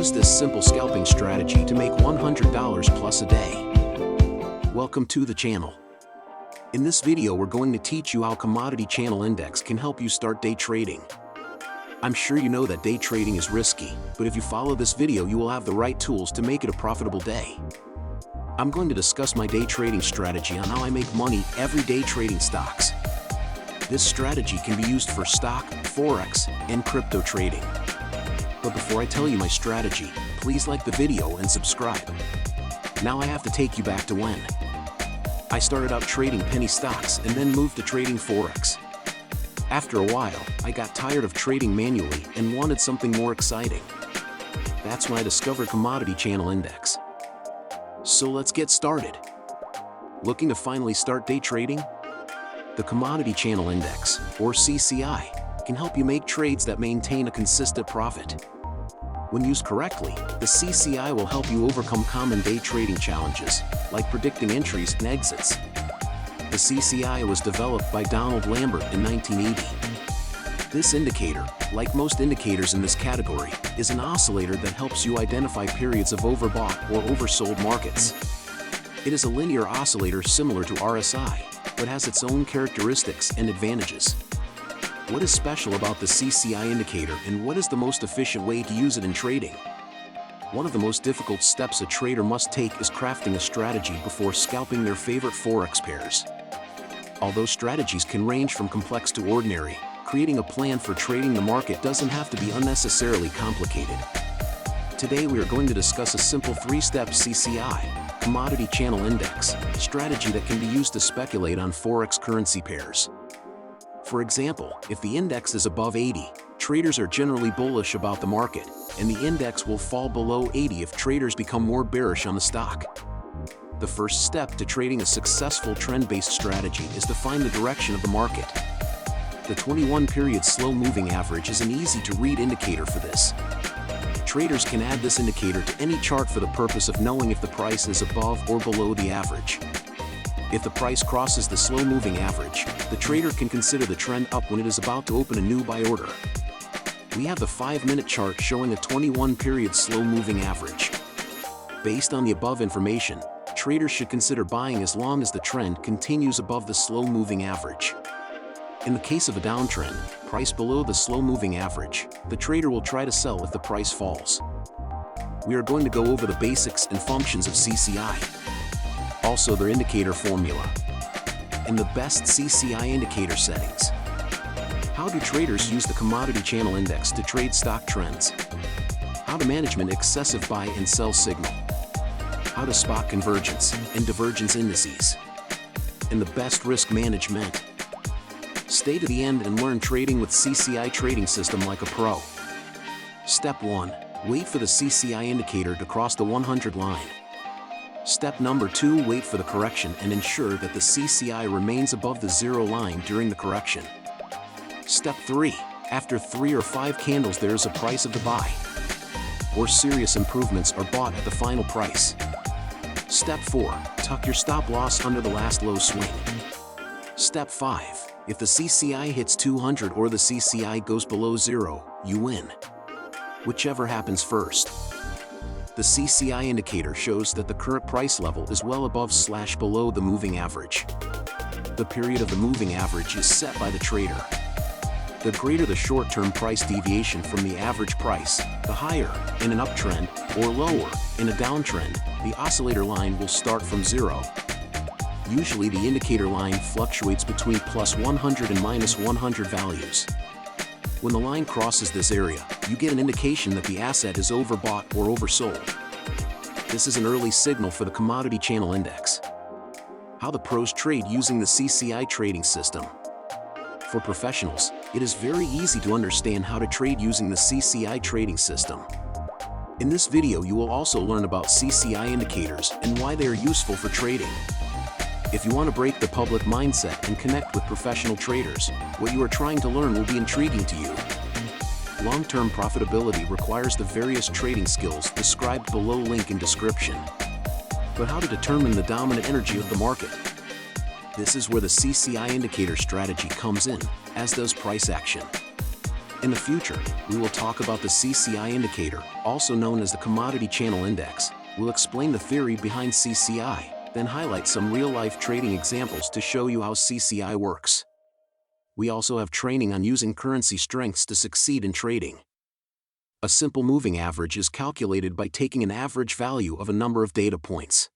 use this simple scalping strategy to make $100 plus a day. Welcome to the channel. In this video we're going to teach you how Commodity Channel Index can help you start day trading. I'm sure you know that day trading is risky, but if you follow this video you will have the right tools to make it a profitable day. I'm going to discuss my day trading strategy on how I make money every day trading stocks. This strategy can be used for stock, forex, and crypto trading. But before I tell you my strategy, please like the video and subscribe. Now I have to take you back to when I started out trading penny stocks and then moved to trading forex. After a while, I got tired of trading manually and wanted something more exciting. That's when I discovered Commodity Channel Index. So let's get started. Looking to finally start day trading? The Commodity Channel Index, or CCI, can help you make trades that maintain a consistent profit. When used correctly, the CCI will help you overcome common day trading challenges, like predicting entries and exits. The CCI was developed by Donald Lambert in 1980. This indicator, like most indicators in this category, is an oscillator that helps you identify periods of overbought or oversold markets. It is a linear oscillator similar to RSI, but has its own characteristics and advantages. What is special about the CCI indicator and what is the most efficient way to use it in trading? One of the most difficult steps a trader must take is crafting a strategy before scalping their favorite forex pairs. Although strategies can range from complex to ordinary, creating a plan for trading the market doesn't have to be unnecessarily complicated. Today we are going to discuss a simple three-step CCI, Commodity Channel Index, strategy that can be used to speculate on forex currency pairs. For example, if the index is above 80, traders are generally bullish about the market, and the index will fall below 80 if traders become more bearish on the stock. The first step to trading a successful trend-based strategy is to find the direction of the market. The 21-period slow-moving average is an easy-to-read indicator for this. Traders can add this indicator to any chart for the purpose of knowing if the price is above or below the average. If the price crosses the slow-moving average, the trader can consider the trend up when it is about to open a new buy order. We have the 5-minute chart showing a 21-period slow-moving average. Based on the above information, traders should consider buying as long as the trend continues above the slow-moving average. In the case of a downtrend, price below the slow-moving average, the trader will try to sell if the price falls. We are going to go over the basics and functions of CCI. Also their indicator formula, and the best CCI indicator settings. How do traders use the Commodity Channel Index to trade stock trends? How to manage excessive buy and sell signal. How to spot convergence and divergence indices. And the best risk management. Stay to the end and learn trading with CCI trading system like a pro. Step 1. Wait for the CCI indicator to cross the 100 line. Step number 2. Wait for the correction and ensure that the CCI remains above the 0 line during the correction. Step 3. After 3 or 5 candles there is a price of the buy, or serious improvements are bought at the final price. Step 4. Tuck your stop loss under the last low swing. Step 5. If the CCI hits 200 or the CCI goes below 0, you win. Whichever happens first. The CCI indicator shows that the current price level is well above/below the moving average. The period of the moving average is set by the trader. The greater the short-term price deviation from the average price, the higher, in an uptrend, or lower, in a downtrend, the oscillator line will start from 0. Usually the indicator line fluctuates between +100 and -100 values. When the line crosses this area, you get an indication that the asset is overbought or oversold. This is an early signal for the Commodity Channel Index. How the pros trade using the CCI trading system. For professionals, it is very easy to understand how to trade using the CCI trading system. In this video you will also learn about CCI indicators and why they are useful for trading. If you want to break the public mindset and connect with professional traders, what you are trying to learn will be intriguing to you. Long-term profitability requires the various trading skills described below, link in description. But how to determine the dominant energy of the market? This is where the CCI indicator strategy comes in, as does price action. In the future, we will talk about the CCI indicator, also known as the Commodity Channel Index. We'll explain the theory behind CCI, then highlight some real-life trading examples to show you how CCI works. We also have training on using currency strengths to succeed in trading. A simple moving average is calculated by taking an average value of a number of data points.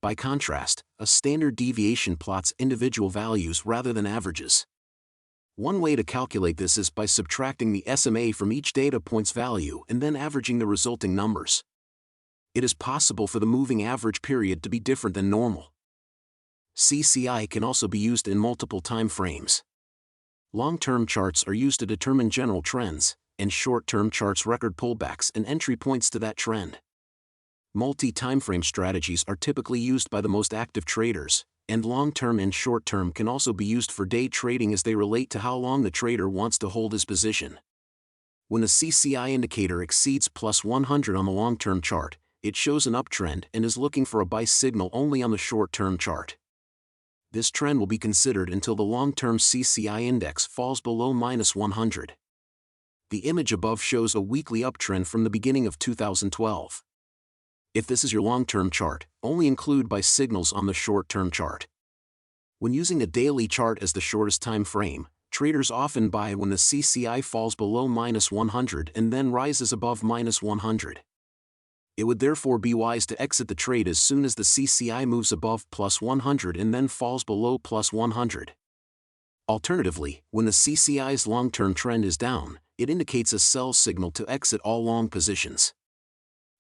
By contrast, a standard deviation plots individual values rather than averages. One way to calculate this is by subtracting the SMA from each data point's value and then averaging the resulting numbers. It is possible for the moving average period to be different than normal. CCI can also be used in multiple time frames. Long-term charts are used to determine general trends, and short-term charts record pullbacks and entry points to that trend. Multi-timeframe strategies are typically used by the most active traders, and long-term and short-term can also be used for day trading as they relate to how long the trader wants to hold his position. When the CCI indicator exceeds plus 100 on the long-term chart, it shows an uptrend and is looking for a buy signal only on the short-term chart. This trend will be considered until the long-term CCI index falls below minus 100. The image above shows a weekly uptrend from the beginning of 2012. If this is your long-term chart, only include buy signals on the short-term chart. When using the daily chart as the shortest time frame, traders often buy when the CCI falls below minus 100 and then rises above minus 100. It would therefore be wise to exit the trade as soon as the CCI moves above plus 100 and then falls below plus 100. Alternatively, when the CCI's long-term trend is down, it indicates a sell signal to exit all long positions.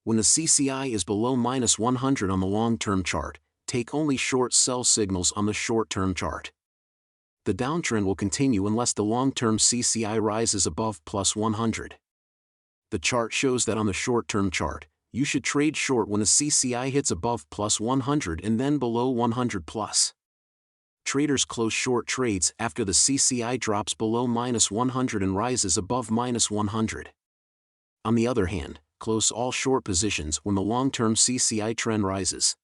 When the CCI is below minus 100 on the long-term chart, take only short sell signals on the short-term chart. The downtrend will continue unless the long-term CCI rises above plus 100. The chart shows that on the short-term chart, you should trade short when the CCI hits above plus 100 and then below 100 plus. Traders close short trades after the CCI drops below minus 100 and rises above minus 100. On the other hand, close all short positions when the long-term CCI trend rises.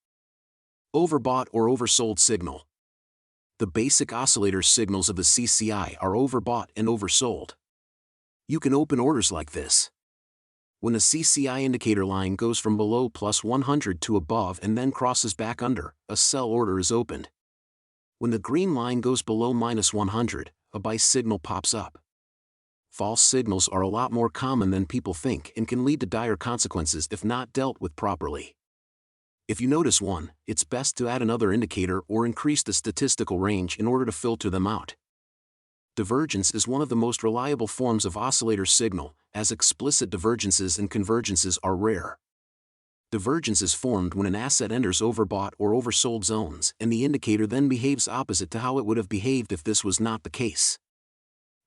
Overbought or oversold signal. The basic oscillator signals of the CCI are overbought and oversold. You can open orders like this. When the CCI indicator line goes from below plus 100 to above and then crosses back under, a sell order is opened. When the green line goes below minus 100, a buy signal pops up. False signals are a lot more common than people think and can lead to dire consequences if not dealt with properly. If you notice one, it's best to add another indicator or increase the statistical range in order to filter them out. Divergence is one of the most reliable forms of oscillator signal, as explicit divergences and convergences are rare. Divergence is formed when an asset enters overbought or oversold zones and the indicator then behaves opposite to how it would have behaved if this was not the case.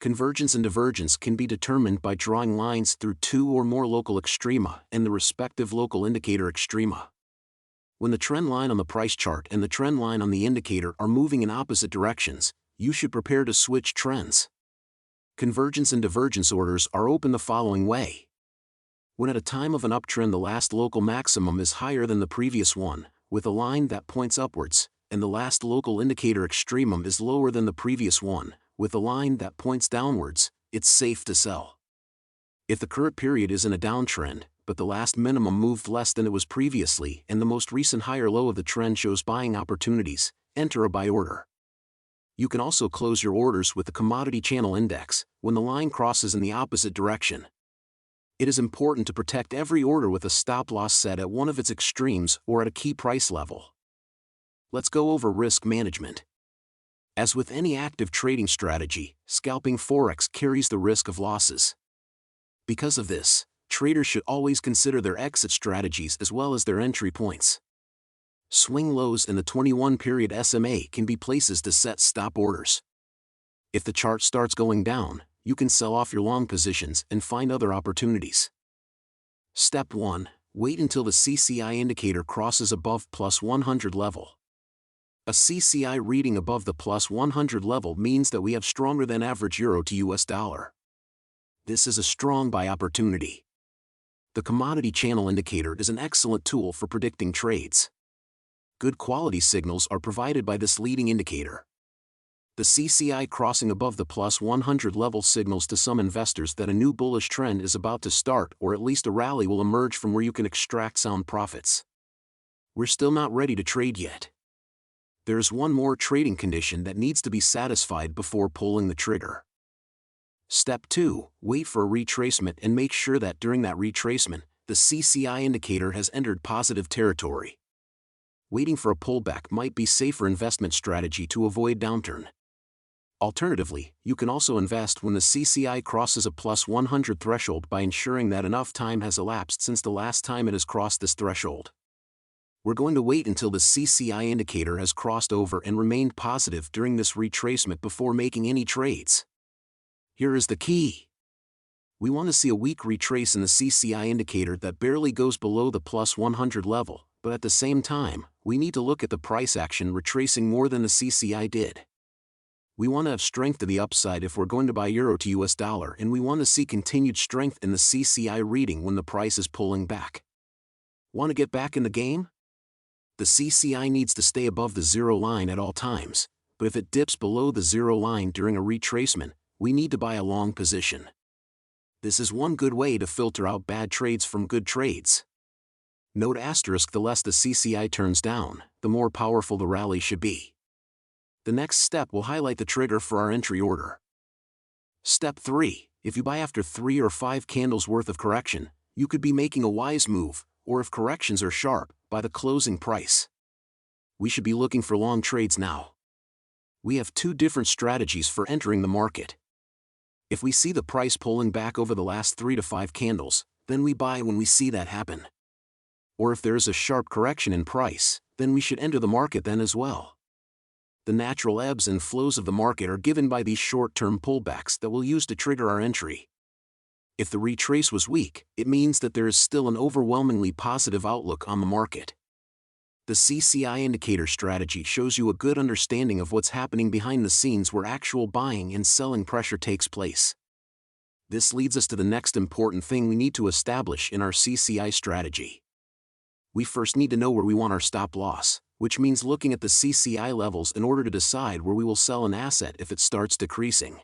Convergence and divergence can be determined by drawing lines through two or more local extrema and the respective local indicator extrema. When the trend line on the price chart and the trend line on the indicator are moving in opposite directions, you should prepare to switch trends. Convergence and divergence orders are open the following way. When at a time of an uptrend the last local maximum is higher than the previous one, with a line that points upwards, and the last local indicator extremum is lower than the previous one, with a line that points downwards, it's safe to sell. If the current period is in a downtrend, but the last minimum moved less than it was previously and the most recent higher low of the trend shows buying opportunities, enter a buy order. You can also close your orders with the Commodity Channel Index when the line crosses in the opposite direction. It is important to protect every order with a stop loss set at one of its extremes or at a key price level. Let's go over risk management. As with any active trading strategy, scalping forex carries the risk of losses. Because of this, traders should always consider their exit strategies as well as their entry points. Swing lows in the 21-period SMA can be places to set stop orders. If the chart starts going down, you can sell off your long positions and find other opportunities. Step 1. Wait until the CCI indicator crosses above plus 100 level. A CCI reading above the plus 100 level means that we have stronger than average euro to US dollar. This is a strong buy opportunity. The Commodity Channel Indicator is an excellent tool for predicting trades. Good quality signals are provided by this leading indicator. The CCI crossing above the plus 100 level signals to some investors that a new bullish trend is about to start, or at least a rally will emerge from where you can extract sound profits. We're still not ready to trade yet. There's one more trading condition that needs to be satisfied before pulling the trigger. Step 2. Wait for a retracement and make sure that during that retracement, the CCI indicator has entered positive territory. Waiting for a pullback might be safer investment strategy to avoid downturn. Alternatively, you can also invest when the CCI crosses a plus 100 threshold by ensuring that enough time has elapsed since the last time it has crossed this threshold. We're going to wait until the CCI indicator has crossed over and remained positive during this retracement before making any trades. Here is the key. We want to see a weak retrace in the CCI indicator that barely goes below the plus 100 level, but at the same time, we need to look at the price action retracing more than the CCI did. We want to have strength to the upside if we're going to buy euro to US dollar, and we want to see continued strength in the CCI reading when the price is pulling back. Want to get back in the game? The CCI needs to stay above the zero line at all times, but if it dips below the zero line during a retracement, we need to buy a long position. This is one good way to filter out bad trades from good trades. Note asterisk: the less the CCI turns down, the more powerful the rally should be. The next step will highlight the trigger for our entry order. Step 3. If you buy after 3 or 5 candles worth of correction, you could be making a wise move, or if corrections are sharp, by the closing price. We should be looking for long trades now. We have 2 different strategies for entering the market. If we see the price pulling back over the last 3 to 5 candles, then we buy when we see that happen. Or if there is a sharp correction in price, then we should enter the market then as well. The natural ebbs and flows of the market are given by these short-term pullbacks that we'll use to trigger our entry. If the retrace was weak, it means that there is still an overwhelmingly positive outlook on the market. The CCI indicator strategy shows you a good understanding of what's happening behind the scenes where actual buying and selling pressure takes place. This leads us to the next important thing we need to establish in our CCI strategy. We first need to know where we want our stop loss, which means looking at the CCI levels in order to decide where we will sell an asset if it starts decreasing.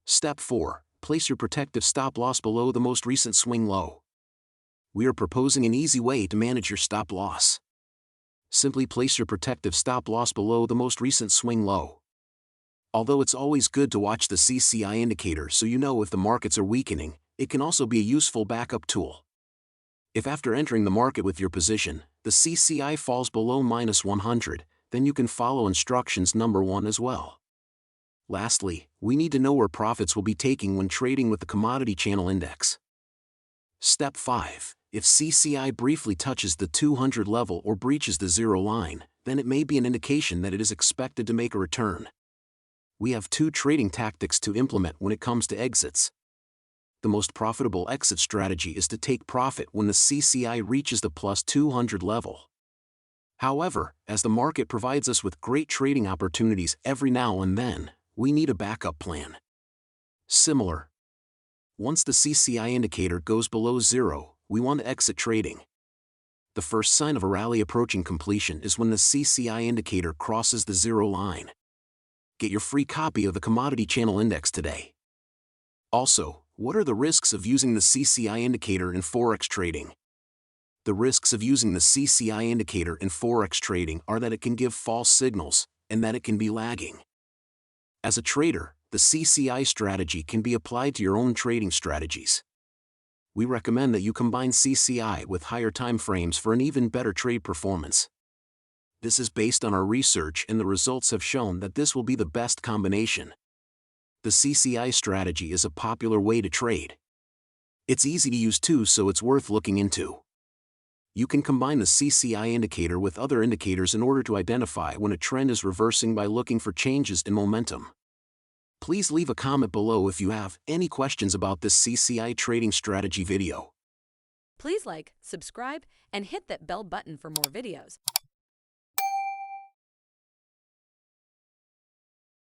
Step 4. Place your protective stop loss below the most recent swing low. We are proposing an easy way to manage your stop loss. Simply place your protective stop loss below the most recent swing low. Although it's always good to watch the CCI indicator so you know if the markets are weakening, it can also be a useful backup tool. If after entering the market with your position, the CCI falls below minus 100, then you can follow instructions number 1 as well. Lastly, we need to know where profits will be taking when trading with the commodity channel index. Step 5. If CCI briefly touches the 200 level or breaches the zero line, then it may be an indication that it is expected to make a return. We have 2 trading tactics to implement when it comes to exits. The most profitable exit strategy is to take profit when the CCI reaches the plus 200 level. However, as the market provides us with great trading opportunities every now and then, we need a backup plan. Similar. Once the CCI indicator goes below zero, we want to exit trading. The first sign of a rally approaching completion is when the CCI indicator crosses the zero line. Get your free copy of the Commodity Channel Index today. Also, what are the risks of using the CCI indicator in forex trading? The risks of using the CCI indicator in forex trading are that it can give false signals, and that it can be lagging. As a trader, the CCI strategy can be applied to your own trading strategies. We recommend that you combine CCI with higher time frames for an even better trade performance. This is based on our research, and the results have shown that this will be the best combination. The CCI strategy is a popular way to trade. It's easy to use too, so it's worth looking into. You can combine the CCI indicator with other indicators in order to identify when a trend is reversing by looking for changes in momentum. Please leave a comment below if you have any questions about this CCI trading strategy video. Please like, subscribe, and hit that bell button for more videos.